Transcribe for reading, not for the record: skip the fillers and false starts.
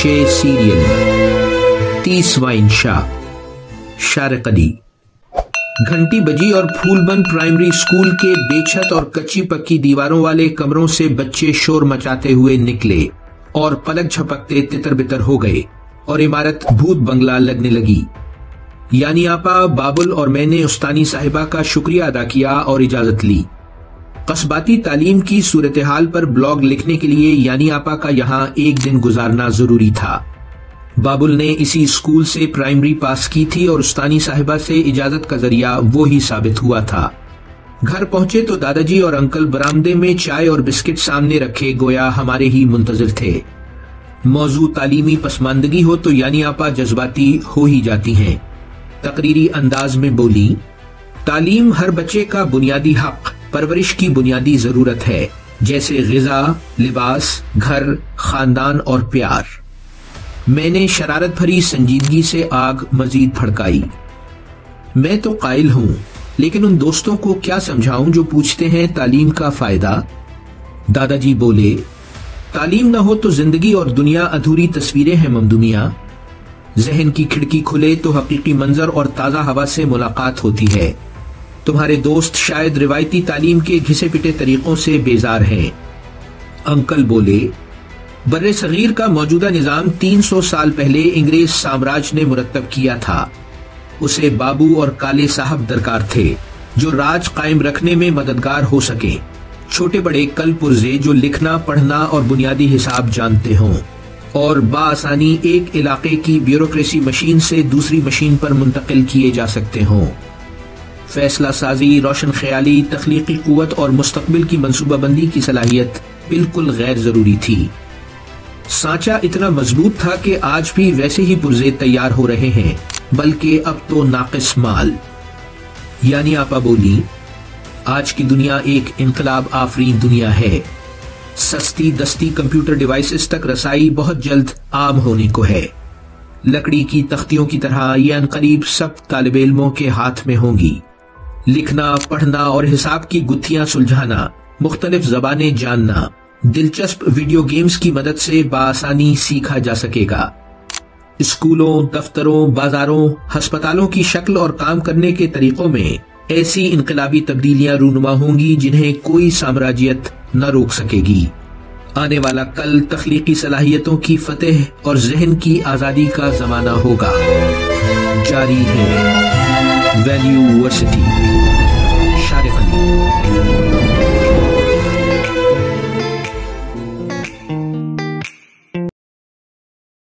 पेशे सीरियल 30वां इंशा शारिक अली। घंटी बजी और फूलबंद प्राइमरी स्कूल के बेछत और कच्ची पक्की दीवारों वाले कमरों से बच्चे शोर मचाते हुए निकले और पलक झपकते तितर बितर हो गए और इमारत भूत बंगला लगने लगी। यानी आपा, बाबुल और मैंने उस्तानी साहिबा का शुक्रिया अदा किया और इजाजत ली। कस्बाती तालीम की सूरत हाल पर ब्लॉग लिखने के लिए यानी आपा का यहाँ एक दिन गुजारना जरूरी था। बाबुल ने इसी स्कूल से प्राइमरी पास की थी और उस्तानी साहिबा से इजाजत का जरिया वो ही साबित हुआ था। घर पहुंचे तो दादाजी और अंकल बरामदे में चाय और बिस्किट सामने रखे गोया हमारे ही मुंतजिर थे। मौजू तालीमी पसमानदगी हो तो यानी आपा जज्बाती हो ही जाती हैं। तकरीरी अंदाज में बोली, तालीम हर बच्चे का बुनियादी हक, परवरिश की बुनियादी जरूरत है, जैसे ग़िज़ा, लिबास, घर, खानदान और प्यार। मैंने शरारत भरी संजीदगी से आग मजीद भड़काई। मैं तो कायल हूं, लेकिन उन दोस्तों को क्या समझाऊं जो पूछते हैं तालीम का फायदा। दादाजी बोले, तालीम न हो तो जिंदगी और दुनिया अधूरी तस्वीरें हैं ममदूमिया। जहन की खिड़की खुले तो हकीकी मंजर और ताजा हवा से मुलाकात होती है। तुम्हारे दोस्त शायद रिवायती तालीम के घिसे पिटे तरीकों से बेजार हैं। अंकल बोले, बर्रे सगीर का मौजूदा निजाम 300 साल पहले अंग्रेज साम्राज्य ने मुरत्तब किया था। उसे बाबू और काले साहब दरकार थे जो राज कायम रखने में मददगार हो सके। छोटे बड़े कल पुर्जे जो लिखना, पढ़ना और बुनियादी हिसाब जानते हों और बाआसानी एक इलाके की ब्यूरोक्रेसी मशीन से दूसरी मशीन पर मुंतकिल किए जा सकते हों। फैसला साजी, रोशन ख्याली, तख्लीकी कुव्वत और मुस्तकबिल की मंसूबाबंदी की सलाहियत बिल्कुल गैर जरूरी थी। सांचा इतना मजबूत था कि आज भी वैसे ही पुर्जे तैयार हो रहे हैं, बल्कि अब तो नाकिस माल। यानी आपा बोली, आज की दुनिया एक इनकलाब आफरीन दुनिया है। सस्ती दस्ती कंप्यूटर डिवाइसेस तक रसाई बहुत जल्द आम होने को है। लकड़ी की तख्तियों की तरह ये अनकरीब सब तालिब इल्मों के हाथ में होंगी। लिखना, पढ़ना और हिसाब की गुत्थियां सुलझाना, मुख्तलिफ जबानें जानना, दिलचस्प वीडियो गेम्स की मदद से बाआसानी सीखा जा सकेगा। स्कूलों, दफ्तरों, बाजारों, हस्पतालों की शक्ल और काम करने के तरीकों में ऐसी इनकलाबी तब्दीलियां रूनुमा होंगी जिन्हें कोई साम्राज्यत न रोक सकेगी। आने वाला कल तख्लीकी सलाहियतों की फतेह और जहन की आजादी का जमाना होगा। जारी है वैल्यू यूनिवर्सिटी।